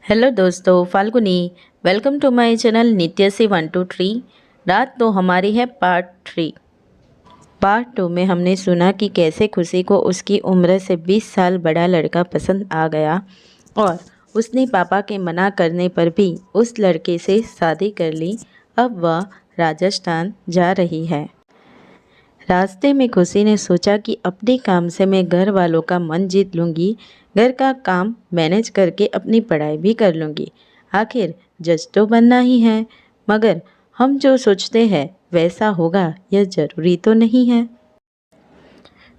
Hello दोस्तों, Falguni. Welcome to my channel Nityasi 123। रात तो हमारी है पार्ट 3। पार्ट 2 में हमने सुना कि कैसे खुशी को उसकी उम्र से 20 साल बड़ा लड़का पसंद आ गया और उसने पापा के मना करने पर भी उस लड़के से शादी कर ली। अब वह राजस्थान जा रही है। रास्ते में खुशी ने सोचा कि अपने काम से मैं घर वालों का मन जीत लूँगी, घर का काम मैनेज करके अपनी पढ़ाई भी कर लूँगी। आखिर जज तो बनना ही है, मगर हम जो सोचते हैं वैसा होगा यह ज़रूरी तो नहीं है।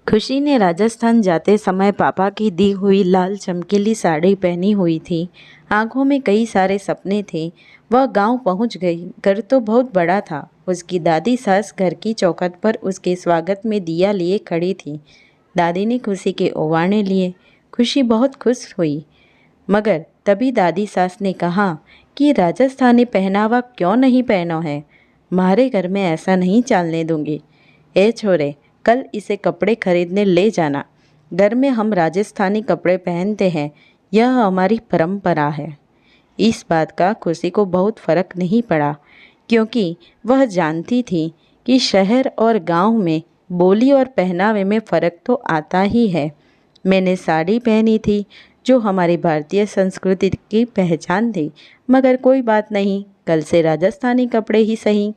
खुशी ने राजस्थान जाते समय पापा की दी हुई लाल चमकीली साड़ी पहनी हुई थी। आंखों में कई सारे सपने थे। वह गांव पहुंच गई। घर तो बहुत बड़ा था। उसकी दादी सास घर की चौखट पर उसके स्वागत में दिया लिए खड़ी थी। दादी ने खुशी के ओवाने लिए। खुशी बहुत खुश हुई, मगर तभी दादी सास ने कहा कि राजस्थानी पहनावा क्यों नहीं पहनो है। हमारे घर में ऐसा नहीं चलने दूंगी। ए छोरे, कल इसे कपड़े खरीदने ले जाना। घर में हम राजस्थानी कपड़े पहनते हैं, यह हमारी परंपरा है। इस बात का खुशी को बहुत फर्क नहीं पड़ा, क्योंकि वह जानती थी कि शहर और गांव में बोली और पहनावे में फ़र्क तो आता ही है। मैंने साड़ी पहनी थी, जो हमारी भारतीय संस्कृति की पहचान थी, मगर कोई बात नहीं, कल से राजस्थानी कपड़े ही सही।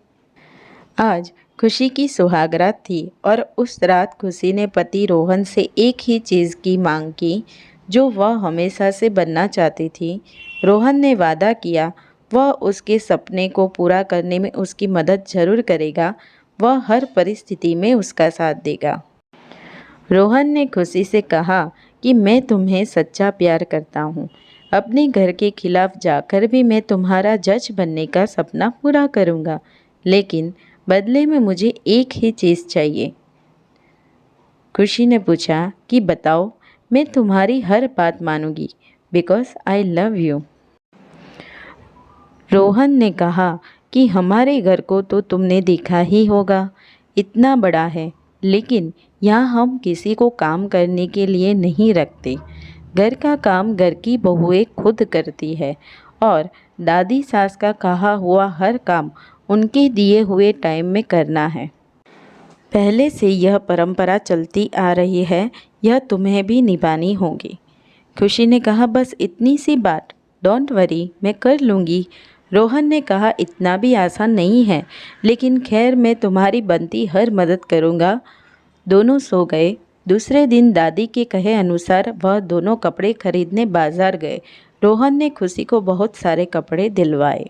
आज खुशी की सुहागरात थी और उस रात खुशी ने पति रोहन से एक ही चीज़ की मांग की जो वह हमेशा से बनना चाहती थी। रोहन ने वादा किया वह उसके सपने को पूरा करने में उसकी मदद जरूर करेगा। वह हर परिस्थिति में उसका साथ देगा। रोहन ने खुशी से कहा कि मैं तुम्हें सच्चा प्यार करता हूँ। अपने घर के खिलाफ जाकर भी मैं तुम्हारा जज बनने का सपना पूरा करूँगा, लेकिन बदले में मुझे एक ही चीज़ चाहिए। खुशी ने पूछा कि बताओ। मैं तुम्हारी हर बात मानूंगी, because I love you. Rohan ने कहा कि हमारे घर को तो तुमने देखा ही होगा, इतना बड़ा है, लेकिन यहाँ हम किसी को काम करने के लिए नहीं रखते। घर का काम घर की बहुएं खुद करती है और दादी सास का कहा हुआ हर काम उनके दिए हुए टाइम में करना है। पहले से यह परंपरा चलती आ रही है, यह तुम्हें भी निभानी होगी। खुशी ने कहा बस इतनी सी बात, डोंट वरी, मैं कर लूँगी। रोहन ने कहा इतना भी आसान नहीं है, लेकिन खैर मैं तुम्हारी बनती हर मदद करूँगा। दोनों सो गए। दूसरे दिन दादी के कहे अनुसार वह दोनों कपड़े खरीदने बाजार गए। रोहन ने खुशी को बहुत सारे कपड़े दिलवाए।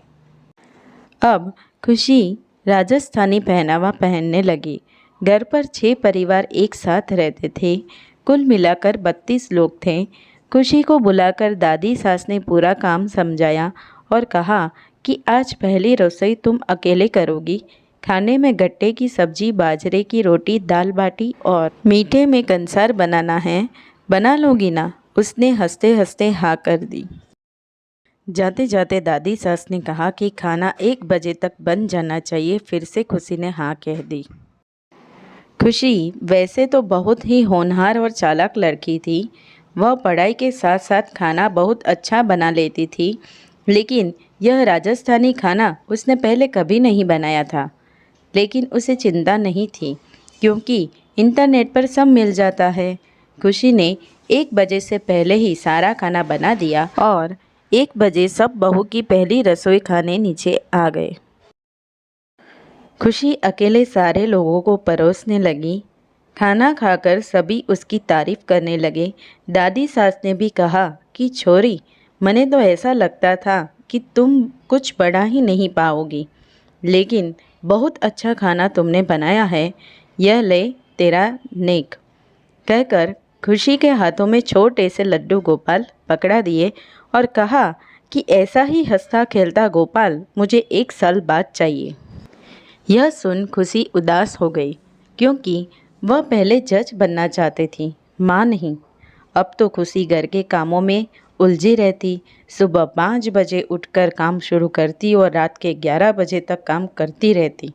अब खुशी राजस्थानी पहनावा पहनने लगी। घर पर 6 परिवार एक साथ रहते थे। कुल मिलाकर 32 लोग थे। खुशी को बुलाकर दादी सास ने पूरा काम समझाया और कहा कि आज पहली रसोई तुम अकेले करोगी। खाने में गट्टे की सब्जी, बाजरे की रोटी, दाल बाटी और मीठे में कंसार बनाना है। बना लोगी ना? उसने हंसते हंसते हाँ कर दी। जाते जाते दादी सास ने कहा कि खाना 1 बजे तक बन जाना चाहिए। फिर से खुशी ने हाँ कह दी। खुशी वैसे तो बहुत ही होनहार और चालाक लड़की थी। वह पढ़ाई के साथ साथ खाना बहुत अच्छा बना लेती थी, लेकिन यह राजस्थानी खाना उसने पहले कभी नहीं बनाया था। लेकिन उसे चिंता नहीं थी, क्योंकि इंटरनेट पर सब मिल जाता है। खुशी ने 1 बजे से पहले ही सारा खाना बना दिया और 1 बजे सब बहू की पहली रसोई खाने नीचे आ गए। खुशी अकेले सारे लोगों को परोसने लगी। खाना खाकर सभी उसकी तारीफ करने लगे। दादी सास ने भी कहा कि छोरी, मने तो ऐसा लगता था कि तुम कुछ बड़ा ही नहीं पाओगी, लेकिन बहुत अच्छा खाना तुमने बनाया है। यह ले तेरा नेक। कहकर खुशी के हाथों में छोटे से लड्डू गोपाल पकड़ा दिए और कहा कि ऐसा ही हंसता खेलता गोपाल मुझे 1 साल बाद चाहिए। यह सुन खुशी उदास हो गई, क्योंकि वह पहले जज बनना चाहती थी, माँ नहीं। अब तो खुशी घर के कामों में उलझी रहती। सुबह 5 बजे उठकर काम शुरू करती और रात के 11 बजे तक काम करती रहती।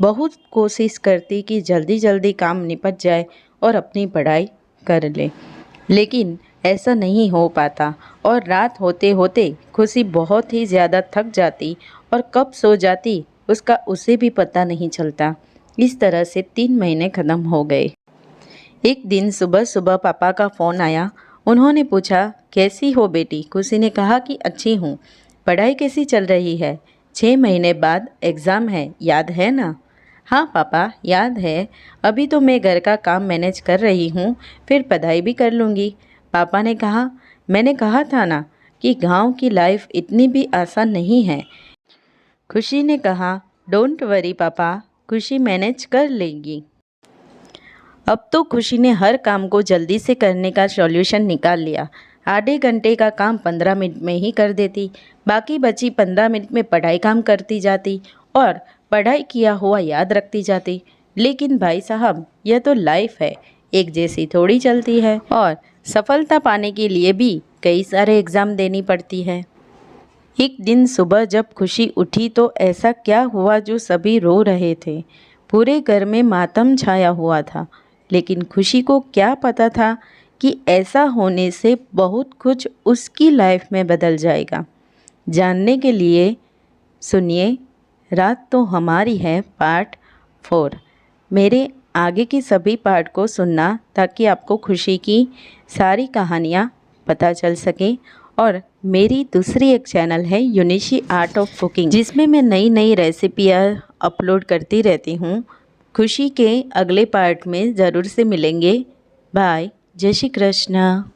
बहुत कोशिश करती कि जल्दी जल्दी काम निपट जाए और अपनी पढ़ाई कर ले, लेकिन ऐसा नहीं हो पाता और रात होते होते खुशी बहुत ही ज़्यादा थक जाती और कब सो जाती उसका उसे भी पता नहीं चलता। इस तरह से 3 महीने ख़त्म हो गए। एक दिन सुबह सुबह पापा का फ़ोन आया। उन्होंने पूछा, कैसी हो बेटी? खुशी ने कहा कि अच्छी हूँ। पढ़ाई कैसी चल रही है? 6 महीने बाद एग्ज़ाम है, याद है ना? हाँ पापा, याद है। अभी तो मैं घर का काम मैनेज कर रही हूँ, फिर पढ़ाई भी कर लूँगी। पापा ने कहा, मैंने कहा था ना कि गांव की लाइफ इतनी भी आसान नहीं है। खुशी ने कहा, डोंट वरी पापा, खुशी मैनेज कर लेगी। अब तो खुशी ने हर काम को जल्दी से करने का सॉल्यूशन निकाल लिया। आधे घंटे का काम 15 मिनट में ही कर देती, बाकी बची 15 मिनट में पढ़ाई काम करती जाती और पढ़ाई किया हुआ याद रखती जाती। लेकिन भाई साहब, यह तो लाइफ है, एक जैसी थोड़ी चलती है और सफलता पाने के लिए भी कई सारे एग्ज़ाम देनी पड़ती है। एक दिन सुबह जब खुशी उठी तो ऐसा क्या हुआ जो सभी रो रहे थे। पूरे घर में मातम छाया हुआ था, लेकिन खुशी को क्या पता था कि ऐसा होने से बहुत कुछ उसकी लाइफ में बदल जाएगा। जानने के लिए सुनिए रात तो हमारी है पार्ट 4। मेरे आगे की सभी पार्ट को सुनना ताकि आपको खुशी की सारी कहानियाँ पता चल सके। और मेरी दूसरी एक चैनल है यूनिशी आर्ट ऑफ कुकिंग, जिसमें मैं नई नई रेसिपियाँ अपलोड करती रहती हूँ। खुशी के अगले पार्ट में ज़रूर से मिलेंगे। बाय, जय श्री कृष्ण।